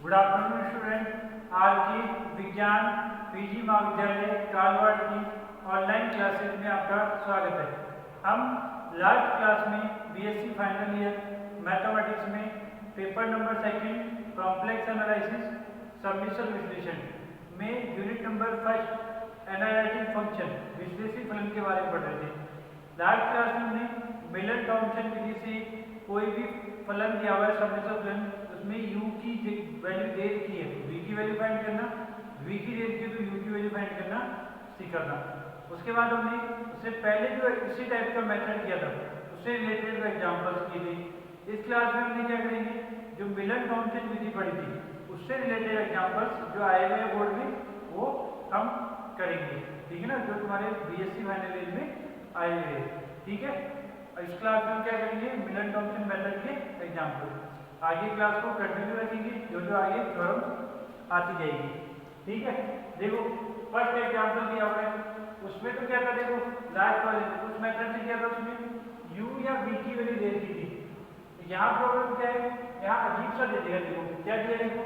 Good afternoon student. आज की विज्ञान पीजी महाविद्यालय कालवाड़ की ऑनलाइन क्लासेस में आपका स्वागत है। हम लास्ट क्लास में बीएससी फाइनल ईयर मैथमेटिक्स में paper number second complex analysis सम्मिश्र विश्लेषण में unit number first analytic function विश्लेषी फलन के बारे में पढ़ रहे थे। लास्ट क्लास में हमने मिलर थॉम्पसन विधि से कोई भी फलन दिया हुआ है सम्मिश्र फलन, उसमें u की वैल्यू दे रखी है तो v की वैल्यू फाइंड करना, v की दे रखी है तो u की वैल्यू फाइंड करना सीखा था। उसके बाद हमने उससे पहले जो इसी टाइप का मेथड किया था उससे रिलेटेड एग्जांपल्स किए थे। इस क्लास में हमने क्या करेंगे, जो मिलर थॉम्पसन विधि पढ़ी थी उससे रिलेटेड एग्जांपल्स जो आए हुए हैं बोर्ड में वो हम करेंगे, ठीक है ना, जो तुम्हारे बीएससी फाइनल ईयर में आए हुए हैं, ठीक है। इस क्लास में हम क्या करेंगे, मिलर थॉम्पसन मेथड के एग्जांपल। आगे क्लास को कंटिन्यू रखेंगे, जो आगे थ्योरम आती जाएगी, ठीक है। देखो फर्स्ट एग्जांपल दिया हुआ है, उसमें तो क्या था, देखो लास्ट वाले उस मेथड से क्या था, उसमें u या v की वैल्यू दे दी थी। यहाँ प्रॉब्लम क्या है, यहाँ अजीब सा दे दिया, देखो क्या दिया, देखो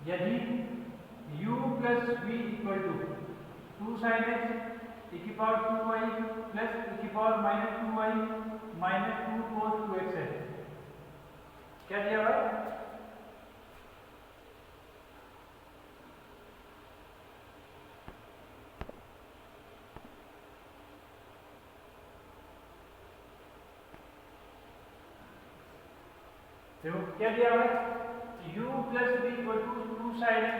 यदि u plus v equal to 2 sin x e की पावर 2y प्लस e की power minus 2y minus 2 cos 2x है, क्या दिया हुआ है, देखो क्या दिया हुआ है, u plus v equal to 2 sin x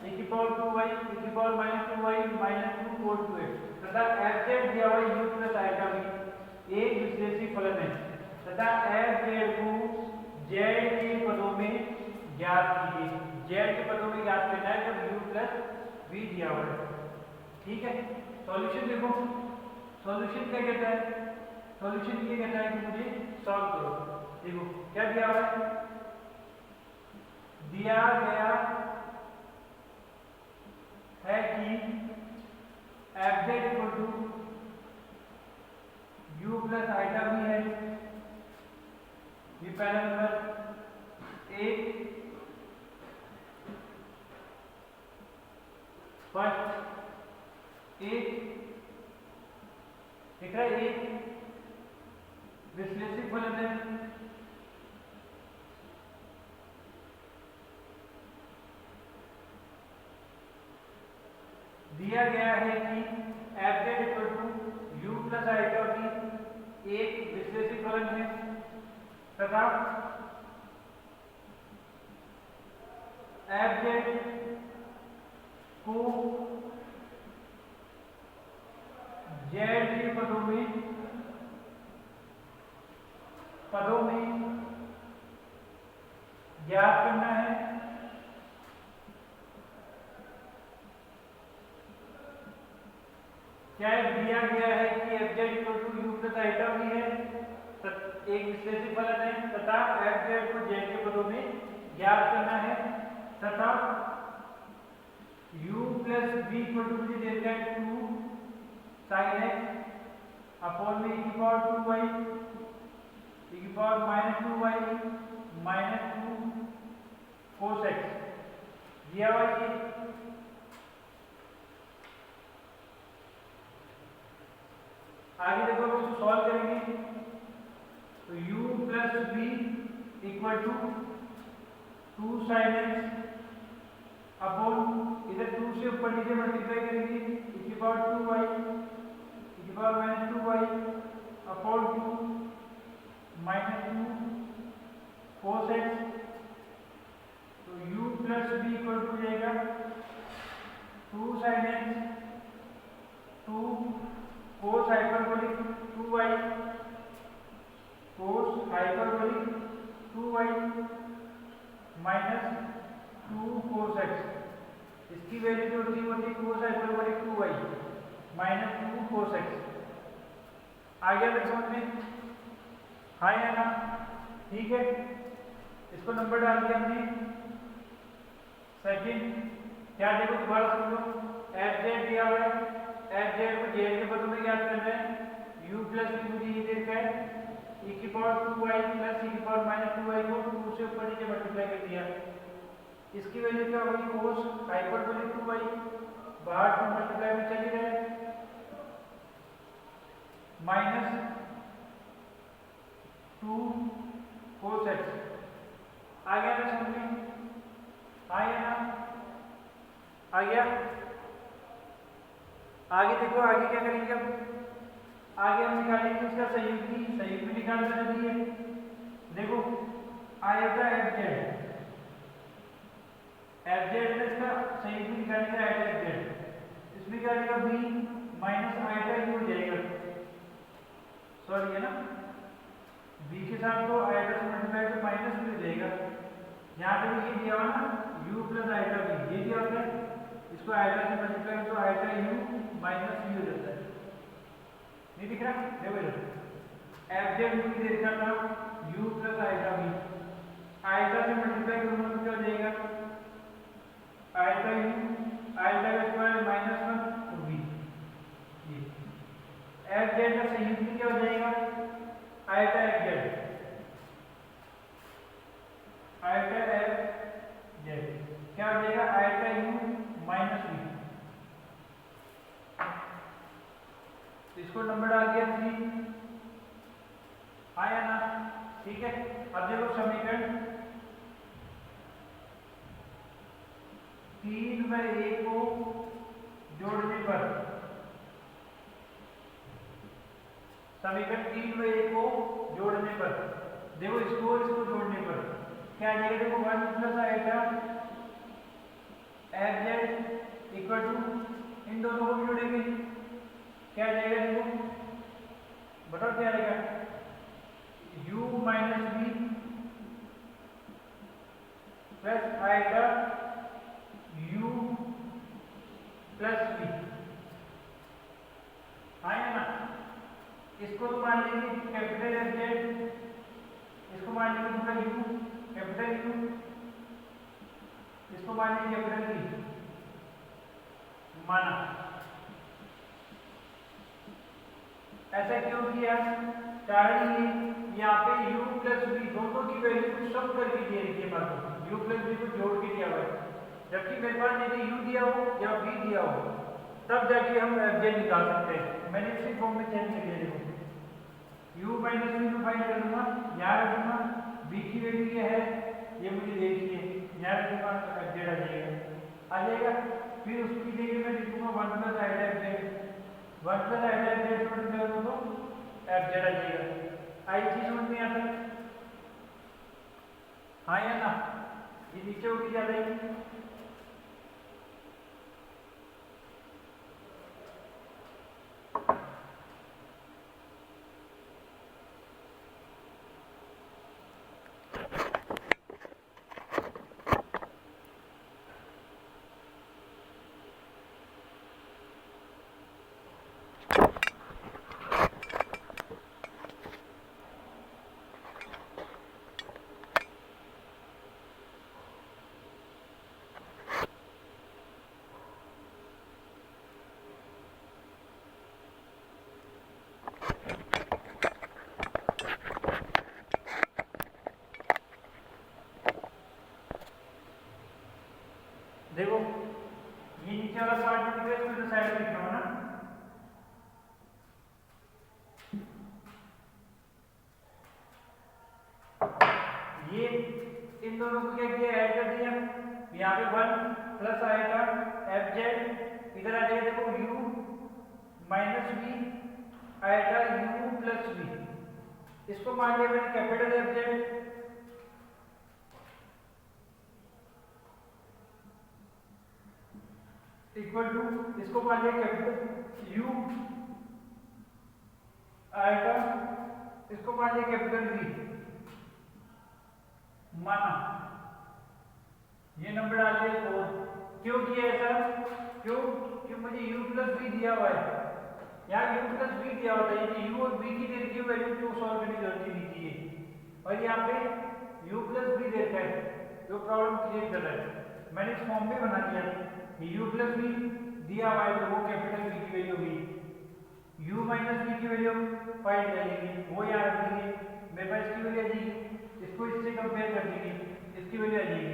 e की पावर 2y e की power minus 2y minus 2 cos 2x तथा fz दिया हुआ है u प्लस आएगा v एक विश्लेषी फलन है तथा fz को z के पदों में ज्ञात कीजिए। z के पदों में ज्ञात करना है जब u प्लस v दिया हुआ है, ठीक है। सॉल्यूशन देखो, सॉल्यूशन क्या कहता है, सॉल्यूशन ये कहता है कि मुझे सॉल्व करो। देखो क्या दिया हुआ है, दिया गया है कि fz equal to u plus iota v है, ये पहला नंबर एक फर्स्ट एक दिख रहा है, एक विश्लेषी फलन है दिया गया है कि fz equal to u plus iota v एक विश्लेषी फलन है तथा fz को z के पदों में ज्ञात करना है, क्या दिया गया है कि fz equal to u plus iota v है, एक विश्लेषी फलन है तथा fz को z के पदों में ज्ञात करना है तथा u plus v equal to मुझे देता है 2 sin x अपॉन में e की पावर 2y e की power minus 2y minus 2 cos x दिया हुआ है। आगे देखो हम इसको सॉल्व करेंगे तो u plus v equal to 2 sin x upon इधर 2 से ऊपर नीचे मल्टीप्लाई करेंगे e की पावर 2y e की power minus 2y upon 2 minus 2 cos x, तो u plus v equal to जाएगा 2 sin x 2 cos hyperbolic 2y cos hyperbolic 2y minus 2 cos x, इसकी वैल्यू जो होती है cos hyperbolic 2y minus 2 cos x। आ गया मेरे समझ में, हाँ या ना, ठीक है। इसको नंबर डाल दिया हमने सेकंड, क्या देखो दोबारा सुन लो, fz दिया हुआ है, fz को z के पदों में ज्ञात करना है, u प्लस v मुझे ये देखा है e की पावर 2y प्लस e की पावर माइनस 2y को 2 से ऊपर नीचे मल्टीप्लाई कर दिया, इसकी वैल्यू क्या होगी कोस हाइपरबोलिक 2y, बाहर 2 मल्टीप्लाई में चली रहे माइनस 2 कोस x। आ गया ना समझ में? आ गया ना? आ गया? आगे देखो आगे क्या करेंगे अब? आगे हम निकालेंगे इसका संयुग्मी निकालना जरूरी है। देखो आयता एफ जेड है इसका संयुग्मी निकालने का आयता एफ जेड। इसमें क्या आएगा बी माइनस आयता यू हो जाएगा। सॉरी है ना, बी के साथ तो आयता से मल्टीप्लाई तो माइनस भी हो जाएगा। यहाँ पे भी ये दिया हुआ ना यू प्लस आयता बी, ये दिया होता है, इसको आयता से मल्टीप्लाई तो आयता यू माइनस यू हो जाता है। नहीं दिख रहा? देखो इधर एफ जेड यू दे रखा था यू प्लस आयता बी, आयता से मल्टीप्लाई करूंगा तो क्या हो जाएगा आयता यू, आयता का स्क्वायर माइनस 1 तो बी। एफ जेड का संयुग्म क्या हो जाएगा आयता एफ जेड, आयता एफ जेड क्या हो जाएगा आयता यू माइनस बी। इसको नंबर डाल दिया 3, आया ना? ठीक है। अब देखो समीकरण 3/a को जोड़ने पर, समीकरण 3/a को जोड़ने पर देखो इसको जोड़ने पर क्या आ जाएगा? देखो 1 plus iota F Z equal to इन दोनों को भी जोड़ेंगे, क्या आ जाएगा? देखो बताओ क्या आएगा? u माइनस बी प्लस आएगा u प्लस बी, आया ना? इसको तो मान लेंगे कैपिटल एफ जेड, इसको मान लेंगे पूरा u कैपिटल U, इसको मान लेंगे कैपिटल B, माना। ऐसा क्यों किया? कारण ये यहाँ पे u प्लस बी दोनों की वैल्यू को सम करके दे रही है हमारे को, u प्लस बी को जोड़ के दिया हुआ है। जबकि मेरे पास यदि u दिया हो या b दिया हो तब जाके हम एफ जेड निकाल सकते हैं। मैंने इसी फॉर्म में चेंज कर दिया। देखो u माइनस बी को फाइंड करूंगा, यहाँ रखूंगा b की वैल्यू क्या है ये मुझे देखिए, यहाँ रखूंगा एफ जेड आ जाएगा। फिर उसकी जगह मैं लिखूंगा 1 plus iota F Z, 1 plus iota F Z तो एफ जेड आ जाएगा। आई चीज समझ में आता है? हाँ या ना? ये नीचे होगी ज्यादा ही। देखो ये नीचे वाला पार्ट में फिर साइड में लिखा हो ना, ये इन दोनों को क्या किया ऐड कर दिया। यहाँ पे 1 प्लस आएगा एफ जेड, इधर आ जाएगा देखो u माइनस बी आएगा u प्लस बी, इसको मान लिया मैंने capital F Z, equal to इसको मान लिया कैपिटल U आएगा, इसको मान लिया कैपिटल V, माना ये नंबर डाल दिया 4। क्यों किया ऐसा? क्यों? कि मुझे u प्लस बी दिया हुआ है, यहाँ u प्लस बी दिया होता है, यदि u और b की दे रखी वैल्यू तो सॉल्व करने की जरूरत नहीं थी, और यहाँ पे u प्लस बी देखा है जो प्रॉब्लम क्रिएट कर रहा है। मैंने इस फॉर्म में बना दिया u प्लस बी दिया हुआ है तो वो कैपिटल B की वैल्यू हुई, u माइनस बी की वैल्यू फाइंड कर लेंगे, वो यहाँ रख देंगे, मेरे पास इसकी वैल्यू आ जाएगी, इसको इससे कंपेयर कर देंगे, इसकी वैल्यू आ जाएगी,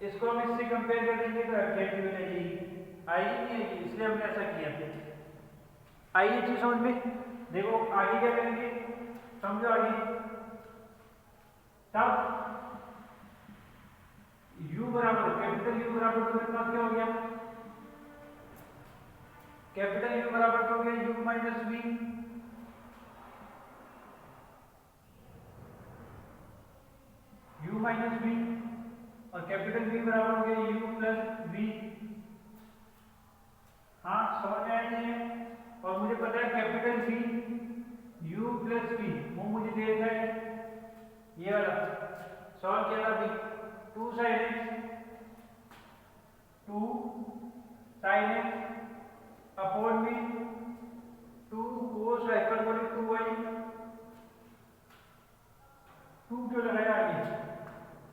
इसको हम इससे कंपेयर करेंगे तो एफ जेड मिल जाएगी, आएगी नहीं आएगी, इसलिए हमने ऐसा किया। आइए चीज समझ में। देखो आगे क्या करेंगे, समझो आगे। तब u बराबर कैपिटल U बराबर तो मेरे पास क्या हो गया, कैपिटल U बराबर हो गया u minus v, u minus v, और कैपिटल V बराबर हो गया u प्लस v। हाँ समझ में आया नहीं? और मुझे पता है capital V u plus v वो मुझे दे रहा है ये वाला, सॉल्व किया था अभी, 2 sin x अपॉन में 2 cos हाइपरबोलिक 2y, 2 क्यों लगाया आगे,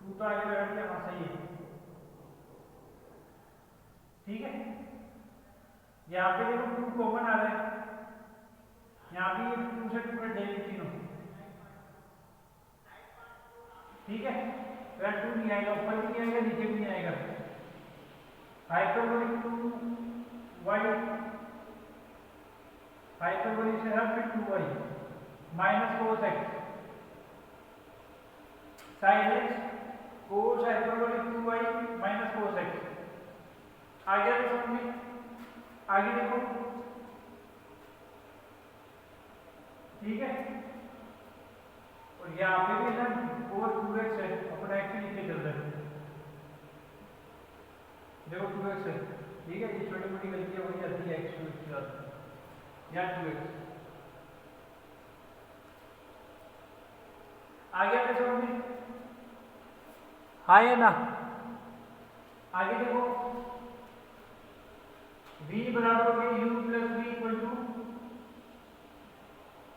2 तो आगे लगा दिया, हाँ सही है, ठीक है। यहाँ पे देखो 2 कॉमन आ रहा है, यहाँ पे ये 2 से 2 कट जाएगी तीनों, ठीक है। अगर 2 नहीं आएगा, ऊपर भी नहीं आएगा, नीचे भी नहीं आएगा, हाइपरबोलिक 2y, हाइपरबोलिक से हर फिर 2y minus cos x sin x cos hyperbolic 2y minus cos x। आगे समझ में, आगे देखो, ठीक है। और यहाँ पे भी ना और 2x है, अपना x नीचे चल रहा है, देखो 2x है, ठीक है। ये छोटी मोटी गलतियां हो जाती है, x 2x के साथ या 2x। आगे आपने समझ में, हाँ या ना? आगे देखो v बराबर हो गया u plus v equal to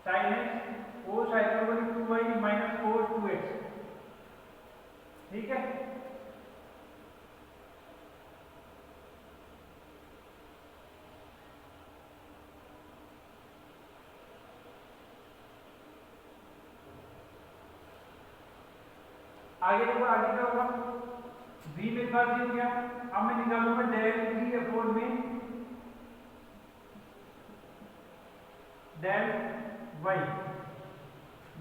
sine x cos hyperbolic 2y minus cos 2x, ठीक है। आगे देखो, आगे क्या होगा, v मेरे पास ये हो गया, अब मैं निकालूंगा डेल v अपॉन में del y,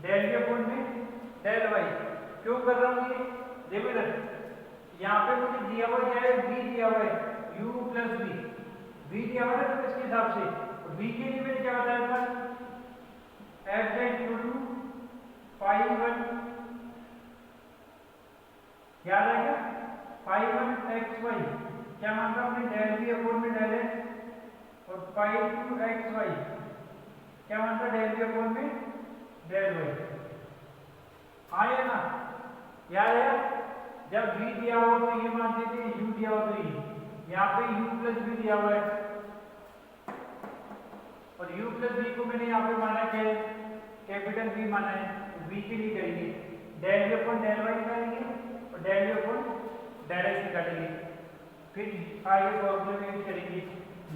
del v upon में डेल y। क्यों कर रहा हूँ ये, देखो इधर, यहाँ पे मुझे दिया हुआ क्या है, v दिया हुआ है u प्लस v दिया हुआ है, तो इसके हिसाब से v के लिए मैंने क्या बताया था, f Z equal to phi 1, याद आएगा, फाई 1 एक्स वाई, क्या मानता हूँ अपने डेल वी अपॉन में डेल एक्स, और फाई 2 एक्स वाई क्या मानता डेल वी अपॉन में डेल वाई। हाँ या ना, याद है, जब v दिया हो तो ये मानते थे, u दिया हो तो ये, यहाँ पे u प्लस v दिया हुआ है, और u प्लस v को मैंने यहाँ पे माना है कैपिटल V माना है, तो v के लिए करेंगे del we upon del Y निकालेंगे, del we upon del X निकालेंगे, फिर आगे फॉर्मूले में यूज करेंगे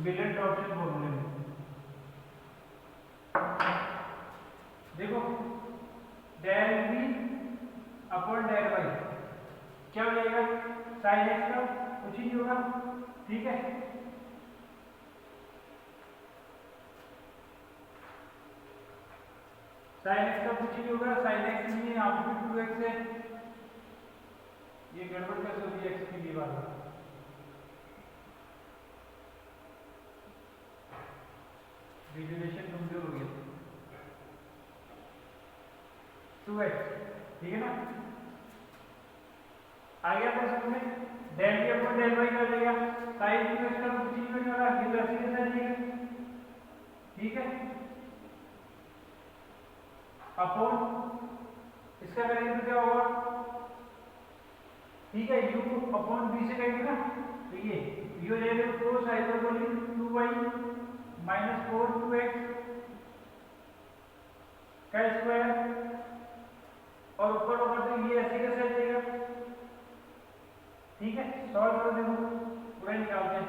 मिलर टॉर्शन फॉर्मूले में। देखो del we upon del y क्या हो जाएगा, साइन एक्स का कुछ ही नहीं होगा, ठीक है। साइन एक्स का कुछ ही नहीं होगा, साइन एक्स नहीं है, यहाँ पे भी 2x है, ये गड़बड़ कैसे होगी x के लिए वाला, विजुअलाइजेशन कमजोर हो गया, 2x, ठीक है ना। आगे आप समझ में, del we upon del y कर देगा, साइन 2x का कुछ नहीं होने वाला, ये वैसे ही रहना चाहिए, ठीक है। अपॉन इसका करेंगे तो क्या होगा, ठीक है, u अपॉन b से करेंगे ना, तो ये u ले लो कोस hyperbolic 2y minus cos 2x का स्क्वायर, और ऊपर होगा तो ये ऐसे कैसे आ जाएगा, ठीक है। सॉल्व करो, देखो पूरा निकालते हैं,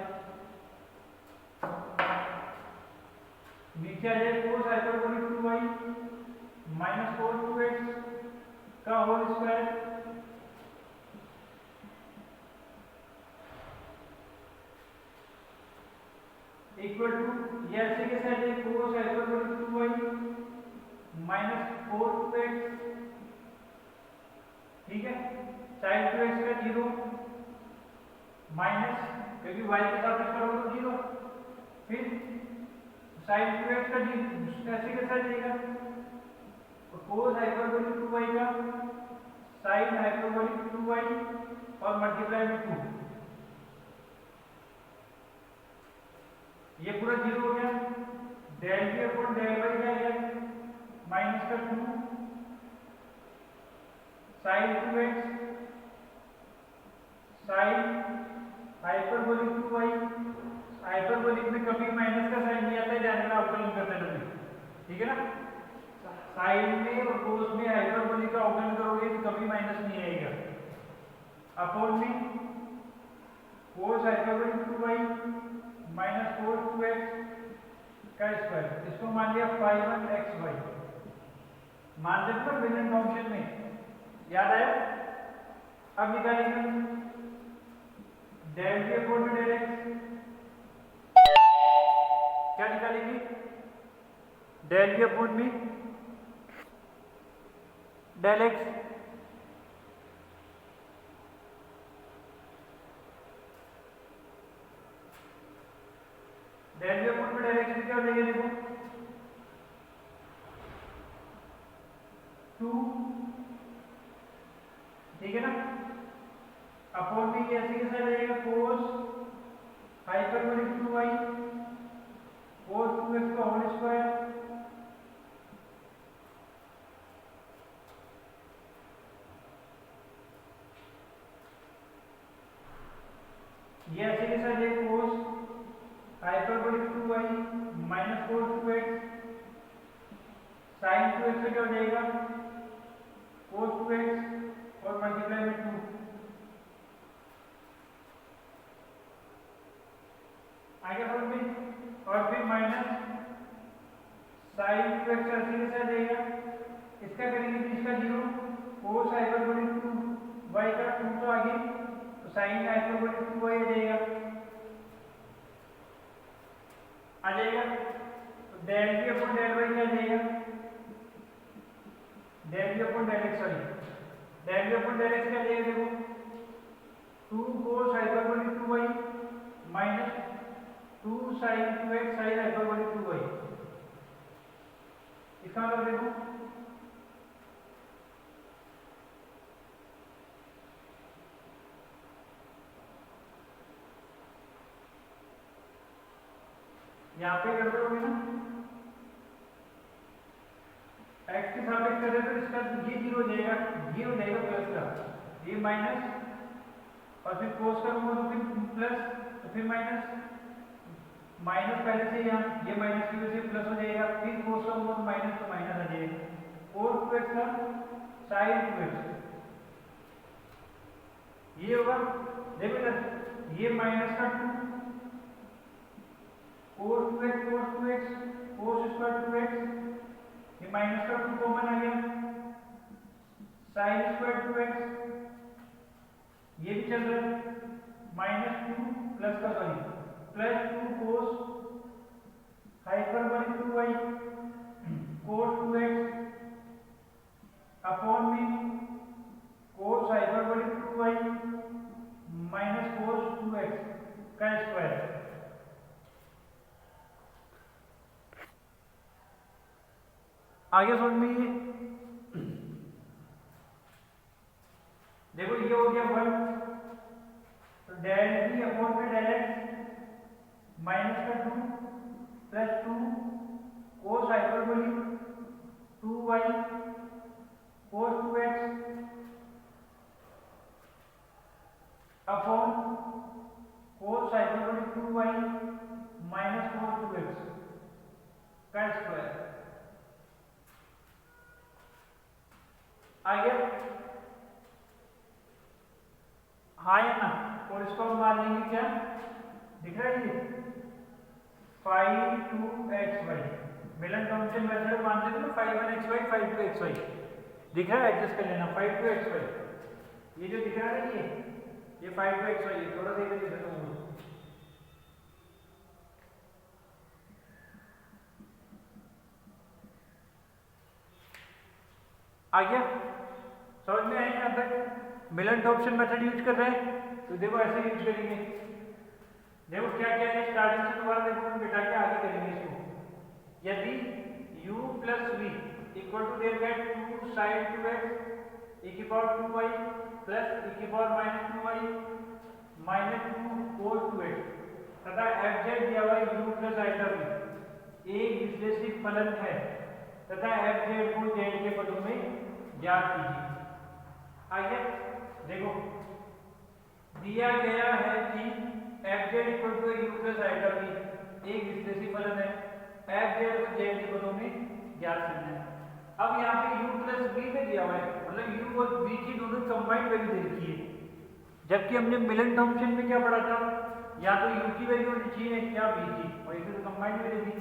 नीचे आ जाए कोस hyperbolic 2y minus cos 2x का होल स्क्वायर इक्वल टू ये ऐसे कैसे आ जाए कोस हाइपरबोलिक 2y माइनस 4x, ठीक है, साइन 2x का 0 माइनस, क्योंकि y के साथ इसका तो 0, फिर साइन 2x का 0 ऐसे कैसे आ जाएगा, तो कोस हाइपरबोलिक 2y का साइन हाइपरबोलिक 2y और मल्टीप्लाई में 2, ये पूरा 0 हो गया। Del v upon del y क्या है, माइनस का 2 sine 2x sine hyperbolic 2y, hyperbolic में कभी माइनस का साइन नहीं आता है, जाने का अवकलन करते हैं, ठीक है ना, साइन में और कोस में हाइपरबोलिक का अवकलन करोगे तो कभी माइनस नहीं आएगा, अपॉन में कोस हाइपरबोलिक 2y माइनस 4 2x का स्क्वायर, इसको मान लिया 5xy, मान सकते हो विलन फंक्शन में, याद आया। अब निकालेंगे डेल v अपॉन में डेल x, क्या निकालेंगे, डेल v अपॉन में del x, del v upon में डेल x में क्या हो जाएगा, देखो 2, ठीक है ना, अपॉन में ये ऐसे कैसे आ जाएगा कोस हाइपरबोलिक 2y कोस 2x का होल स्क्वायर, ये ऐसे कैसे आ जाएगा कोस hyperbolic 2y minus 4 2x sign 2x से क्या हो जाएगा कोस 2x और मल्टीप्लाई में 2, आगे फॉर्म में, और फिर माइनस साइन 2x ऐसे कैसे आ जाएगा, इसका करेंगे तो इसका 0 कोस हाइपरबोलिक 2y का 2 तो आगे, तो साइन हाइपरबोलिक 2y आ जाएगा, तो del v upon del y क्या आ जाएगा, del v upon del x, sorry del v upon del x क्या आ जाएगा, देखो 2 cos hyperbolic 2y minus 2 sine 2x sine hyperbolic 2y, इसका मतलब देखो यहाँ पे कर दोगे ना, x के सापेक्ष करें तो इसका ये 0 हो जाएगा, ये हो जाएगा प्लस का, ये माइनस और फिर कोस करूंगा तो फिर प्लस, तो फिर माइनस, माइनस पहले से यहाँ ये माइनस की वजह से प्लस हो जाएगा, फिर कोस करूंगा तो माइनस आ जाएगा, कोस 2x का साइन 2x, ये होगा, देखो ना ये माइनस का 2 कोस 2x कोस स्क्वायर 2x, ये माइनस का 2 कॉमन आ गया, साइन स्क्वायर 2x, ये भी चल रहा है, माइनस 2 प्लस का sorry plus 2 cos hyperbolic 2y कोस 2x अपॉन में कोस hyperbolic 2y minus cos 2x का स्क्वायर, आगे समझ में, ये देखो ये हो गया 1, तो डेल v अपॉन में डेल x माइनस का 2 प्लस 2 कोस हाइपरबोलिक 2y कोस 2x अपॉन कोस hyperbolic 2y minus cos 2x का स्क्वायर, आगे हाँ या ना, और इसको हम मान लेंगे क्या, दिख रहा है ये 5 2xy, मिलन फंक्शन मेथड मान लेते ना 5 1xy 5 2xy, दिख रहा है, एडजस्ट कर लेना 5 2xy, ये जो दिख रहा है ये 5 2xy, थोड़ा देर दिख रहा है, आ गया, समझ में आया यहाँ तक? मिलन टॉम्पसन मेथड यूज कर रहे हैं तो देखो ऐसे यूज करेंगे। देखो क्या क्या है, स्टार्टिंग से दोबारा देखो हम बिठा के आगे करेंगे इसको। यदि u plus v equal to there get 2 sin 2x e की पावर 2y प्लस e की power minus 2y minus 2 cos 2x तथा एफ जेड दिया हुआ u प्लस आइटा वी एक विश्लेषित फलन है तथा एफ जेड को जेड के पदों में ज्ञात कीजिए। आइए देखो दिया गया है कि F Z equal to u plus iota v एक विश्लेषित फलन है, एफ जेड को जेड के पदों में ज्ञात करना है। अब यहाँ पे u प्लस वी में दिया हुआ है, मतलब u और v की दोनों कंबाइंड वैल्यू दे रखी है, जबकि हमने मिलन टॉम्पसन में क्या पढ़ा था, या तो u की वैल्यू होनी चाहिए या v की, और इसे तो कंबाइंड वैल्यू दी।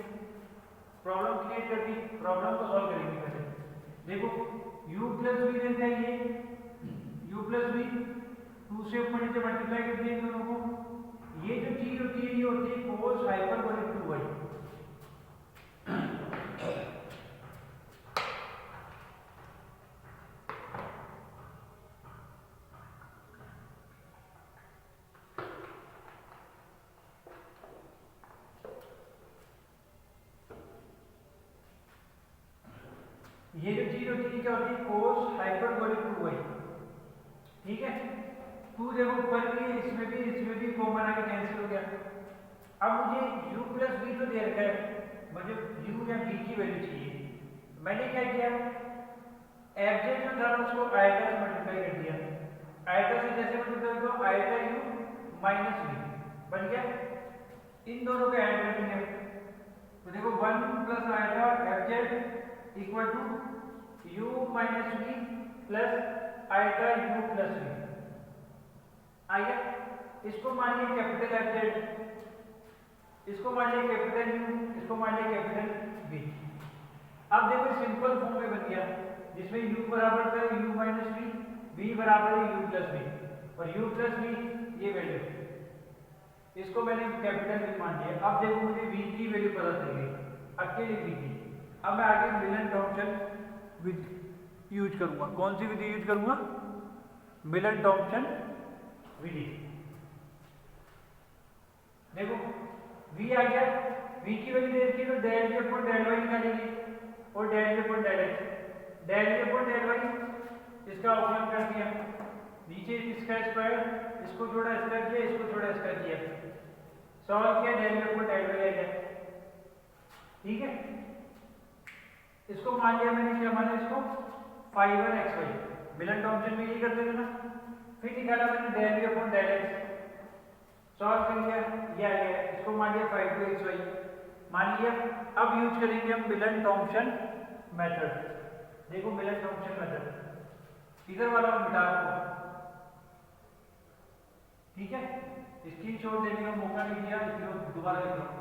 प्रॉब्लम क्रिएट कर दी, प्रॉब्लम को सॉल्व करेंगे पहले। देखो u प्लस वी देता है, ये u प्लस वी 2 से ऊपर नीचे मल्टीप्लाई कर दिए इन दोनों को। ये जो चीज होती है ये होती है cos हाइपरबोलिक 2y। ये जो चीज होती है क्या होती है cos हाइपरबोलिक 2y। ठीक है, 2 देखो ऊपर भी है, इसमें भी कॉमन आके कैंसिल हो गया। अब मुझे u प्लस वी तो दे रखा है, मुझे u या v की वैल्यू चाहिए। मैंने क्या किया, एफ जेड जो था उसको आयता से मल्टीप्लाई कर दिया, आयता से जैसे मल्टीप्लाई करो आयता u माइनस वी बन गया। इन दोनों को ऐड कर देंगे तो देखो 1 plus iota F Z equal to u minus v plus iota u plus v. आइए इसको मान लिया कैपिटल एफ जेड, इसको मान लिया कैपिटल यू, इसको मान लिया कैपिटल वी। अब देखो सिंपल फॉर्म में बन गया, जिसमें u बराबर था u माइनस वी, v बराबर है u प्लस वी, और u प्लस वी ये वैल्यू, इसको मैंने कैपिटल वी मान लिया। अब देखो मुझे v की वैल्यू पता चल गई, अकेले v की। अब मैं आगे मिलन टॉम्पसन विधि यूज करूंगा। कौन सी विधि यूज करूंगा? मिलन टॉम्पसन विधि। देखो v आ गया, v की वैल्यू दे रखी है तो del v upon del y निकालेंगे, और del v upon del x, del v upon del y इसका अवकलन कर दिया, नीचे इसका स्क्वायर, इसको जोड़ा इसका किया, इसको जोड़ा इसका किया, सॉल्व किया, del v upon del y आ गया। ठीक है, इसको मान लिया मैंने, क्या माना इसको, फाई 1 xy, मिलन टॉम्पसन में यही करते थे ना। फिर निकाला मैंने del v upon del x, solve कर लिया, ये आ गया, इसको मान लिया फाई 2 xy मान लिया। अब यूज करेंगे हम मिलन टॉम्पसन मेथड। देखो मिलन टॉम्पसन मेथड, इधर वाला हम मिटा दो, ठीक है, स्क्रीनशॉट लेने का मौका नहीं दिया, इसलिए दोबारा लिख रहा हूं।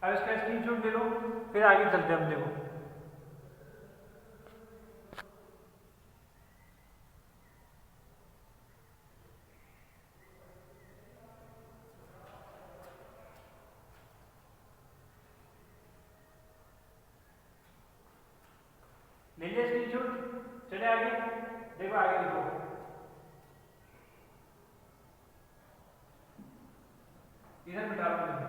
अब इसका स्क्रीनशॉट ले लो, फिर आगे चलते हैं हम। देखो ले लिया स्क्रीनशॉट, चले आगे। देखो आगे देखो, इधर मिटा दो।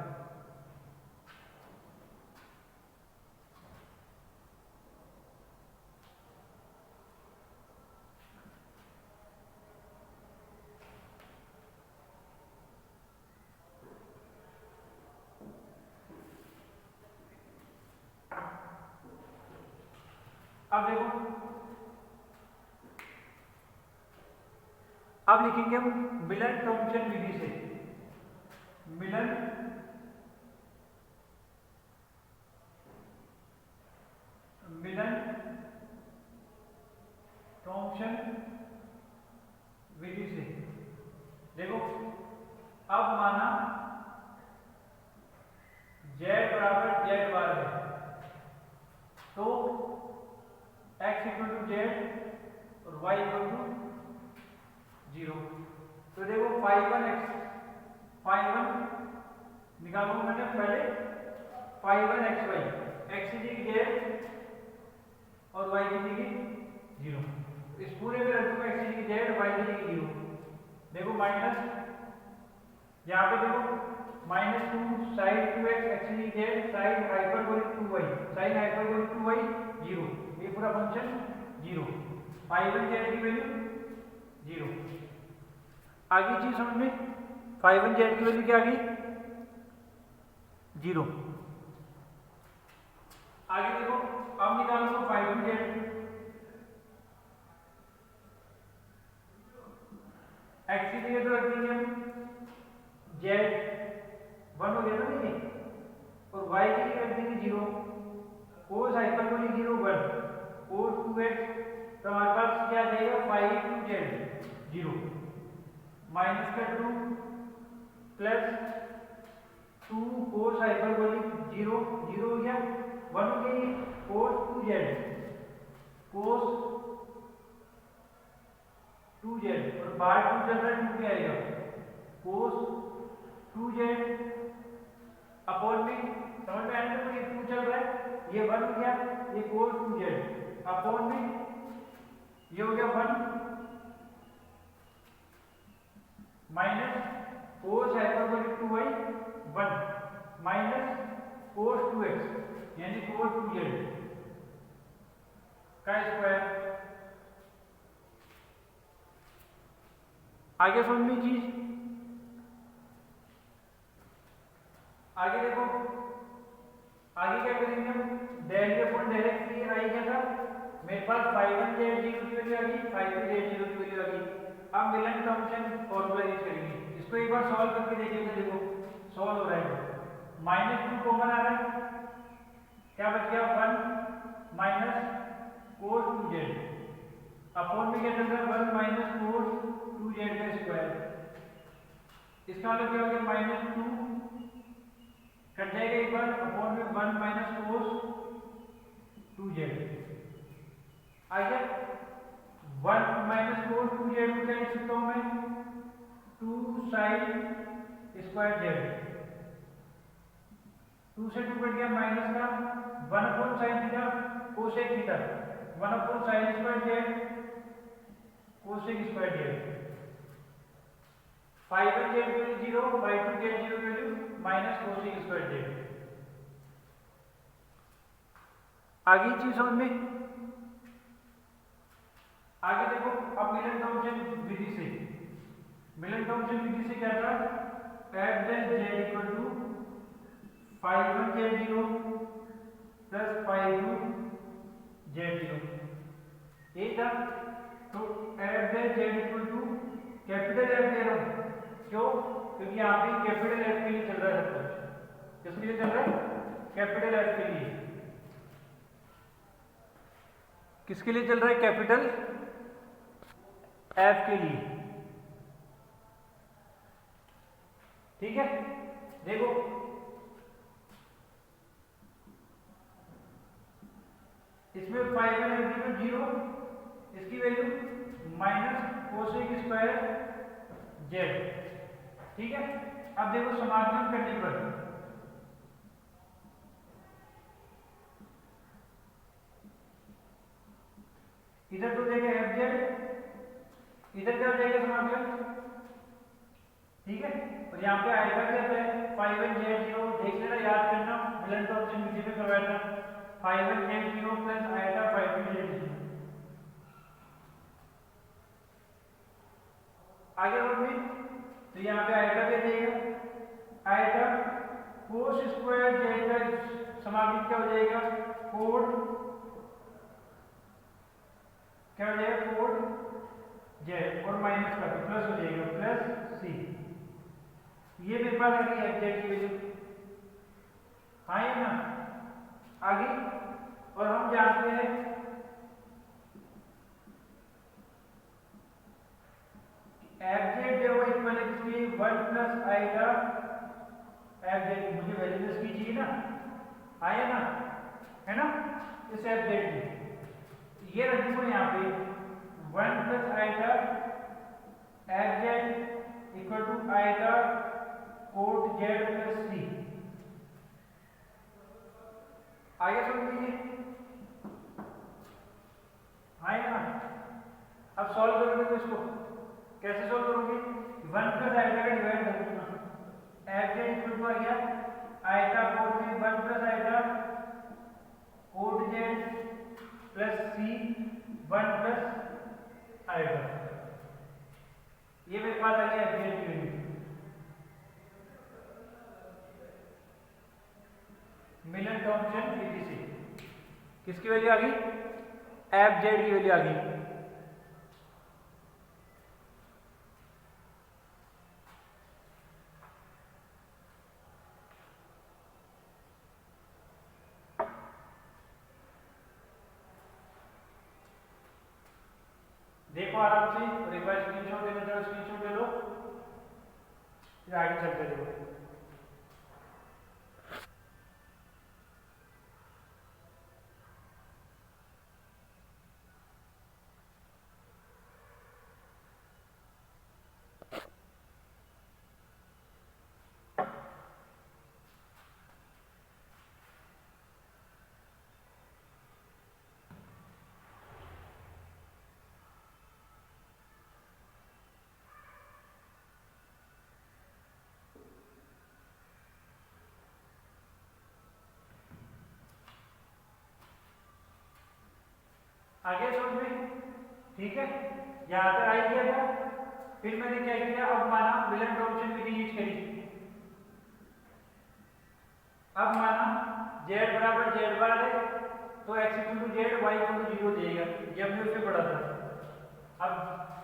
अब देखो, अब लिखेंगे हम मिलन टॉम्पसन विधि से, मिलन टॉम्पसन विधि से। और y इक्वल टू 0। तो देखो फाई वन निकालूंगा मैंने पहले phi one x y, x की जगह और y की जगह 0। इस पूरे में रखूंगा एक्स की जगह y की जगह 0। देखो माइनस यहाँ पे देखो -2 साइन 2x एक्स की जगह sign hyperbolic 2y, sign hyperbolic 2y 0। ये पूरा फंक्शन 0। फाई वन जेड की वैल्यू 0। आगे चीज समझ में, फाई वन जेड की वैल्यू क्या आ गई 0। आगे देखो अब निकालो फाई वन जेड, एक्स की जगह तो रख देंगे हम जेड 1 हो गया ना ये, और y की जगह रख देंगे 0। कोस हाइपरबोलिक 0 1, कोस 2x, तो हमारे पास क्या आ जाएगा फाई टू जेड 0 माइनस का 2 प्लस 2 कोस हाइपरबोलिक 0 0 हो गया, 1 हो गई कोस 2z, कोस 2z और बाहर 2 चल रहा है 2 क्या आएगा कोस 2z अपॉन में, समझ में आया ना, ये 2 चल रहा है, ये 1 हो गया, ये कोस 2z अपॉन में ये हो गया 1 minus cos hyperbolic 2y 1 minus cos 2x यानी कोस 2z का स्क्वायर। आगे समझ में चीज, आगे देखो आगे क्या करेंगे हम, डेल के अपॉन डेल एक्स की आई क्या था, मेरे पास फाई वन जेड 0 की वैल्यू आ गई, फाई टू जेड 0 की वैल्यू आ गई। अब मिलन फंक्शन फॉर्मूला यूज करेंगे, इसको एक बार सॉल्व करके देखिए, तो देखो सॉल्व हो रहा है, -2 कॉमन आ रहा है, क्या बच गया 1 माइनस कोस 2z अपॉन में क्या चल रहा है 1 माइनस कोस 2z का स्क्वायर। इसका मतलब क्या हो गया -2 कट जाएगा एक बार, अपॉन में 1 माइनस कोस 2z आ गया, 1 माइनस कोस 2z को क्या लिख सकता हूं मैं 2 साइन स्क्वायर जेड, 2 से 2 कट गया माइनस का 1 upon sine theta cosec theta, 1 upon sine square Z cosec square Z. Phi one Z की वैल्यू 0, फाई टू जेड 0 की value minus cosec square Z. आगे चीज समझ में, आगे देखो अब मिलन थॉम्सन विधि से, मिलन थॉम्सन विधि से क्या था, F del Z equal to phi one Z 0 plus phi two Z 0 ये था। तो F del Z equal to capital F दे रहा हूं, क्यों, क्योंकि यहाँ पे कैपिटल एफ के लिए चल रहा है सब कुछ, किसके लिए चल रहा है कैपिटल एफ के लिए, किसके लिए चल रहा है कैपिटल एफ के लिए, ठीक है। देखो इसमें फाई वन एफ 0, इसकी value minus cosec square Z, ठीक है। अब देखो समाकलन करने पर इधर तो देगा एफ जेड, इधर क्या हो जाएगा समाकलन, ठीक है। और यहाँ पे आएगा क्या है फाई वन जेड 0, देख लेना याद करना, मिलन थॉम्सन विधि में करवाया था, फाई वन जेड 0 प्लस आएगा फाई टू जेड 0। आगे बढ़िए, तो यहाँ पे आएगा क्या देगा, आएगा कोस स्क्वायर जेड का समाकलन क्या हो जाएगा कोड, क्या हो जाएगा कोड जेड और माइनस का प्लस हो जाएगा प्लस सी, ये मेरे पास आ गई एफ जेड की वैल्यू, हाँ है ना। आगे और हम जानते हैं एफ जेड जो है इक्वल इसकी 1 प्लस आएगा एफ जेड, मुझे वैल्यू इसकी चाहिए ना, आया ना, है ना, इस एफ जेड की ये रख दूंगा यहाँ पे 1 plus iota F Z equal to iota cot Z plus C. आगे सुन लीजिए, आएगा ना। अब सॉल्व करोगे तो इसको कैसे सॉल्व करोगे? 1 प्लस आइटा का डिवाइड कर दूंगा, एफ जेड इक्वल टू आ गया आइटा कोट में 1 plus iota cot Z plus C 1 plus iota. ये मेरे पास आ गया एफ जेड की वैल्यू। मिलन थॉम्पसन विधि से किसकी वैल्यू आ गई? एफ जेड की वैल्यू आ गई। देखो आराम से, और एक बार स्क्रीनशॉट लेना चाहो स्क्रीनशॉट ले लो, फिर आगे चलते देखो। आगे समझ में? ठीक है, यहां पे आई किया था, फिर मैंने क्या किया, अब माना मिलन थॉम्पसन विधि यूज करी। अब माना z बराबर z बार है, तो x equal to Z y equal to 0 देगा, ये हमने उससे पढ़ा था। अब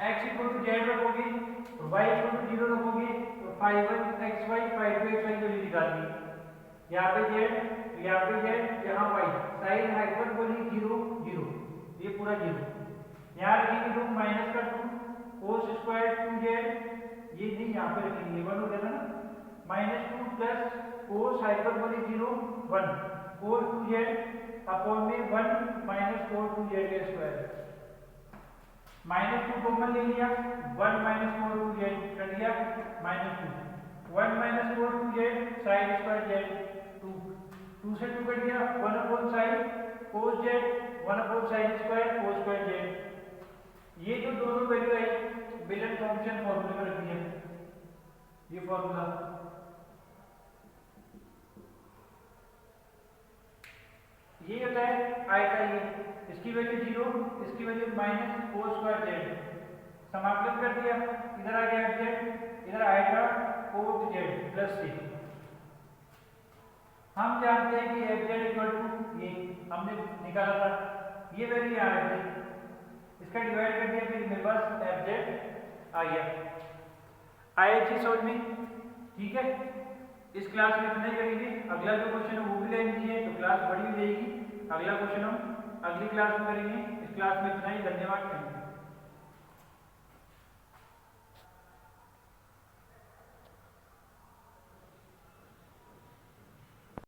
x इक्वल टू जेड रखोगे तो y इक्वल टू 0 रखोगे तो φ1xy φ2xy को निकालनी। यहाँ पे z, यहाँ पे z, यहाँ y, साइन हाइपरबोलिक 0 0, ये पूरा 0। यहाँ रखेंगे तो माइनस का 2 कोस स्क्वायर 2z, ये नहीं यहाँ पे रखेंगे 1 हो जाएगा ना, माइनस 2 प्लस कोस हाइपरबोलिक 0 1 कोस 2z अपॉन में 1 माइनस कोस 2z का स्क्वायर। माइनस 2 कॉमन ले लिया, 1 माइनस कोस 2z कर दिया minus 2, 1 minus cos 2z sine square z 2, 2 से 2 कट गया, 1 upon sine cos z 1 upon sine square cos square z। ये जो दोनों वैल्यू है मिलन थॉम्पसन फॉर्मूले में रखी है, ये फॉर्मूला। ये होता है आइटा, ये इसकी वैल्यू 0, इसकी value minus cos square z, समाकलन कर दिया, इधर आ गया z, इधर आइटा कोट z प्लस सी। हम जानते हैं कि एफ जेड इक्वल टू, ये हमने निकाला था, ये वैल्यू आ रही थी, इसका डिवाइड कर दिया, फिर मेरे पास एफ जेड आ गया। आया चीज समझ में? ठीक है, इस क्लास में इतना ही करेंगे। अगला जो क्वेश्चन है वो भी ले लीजिए, तो क्लास बड़ी हो जाएगी। अगला क्वेश्चन हम अगली क्लास में करेंगे। इस क्लास में इतना ही, धन्यवाद।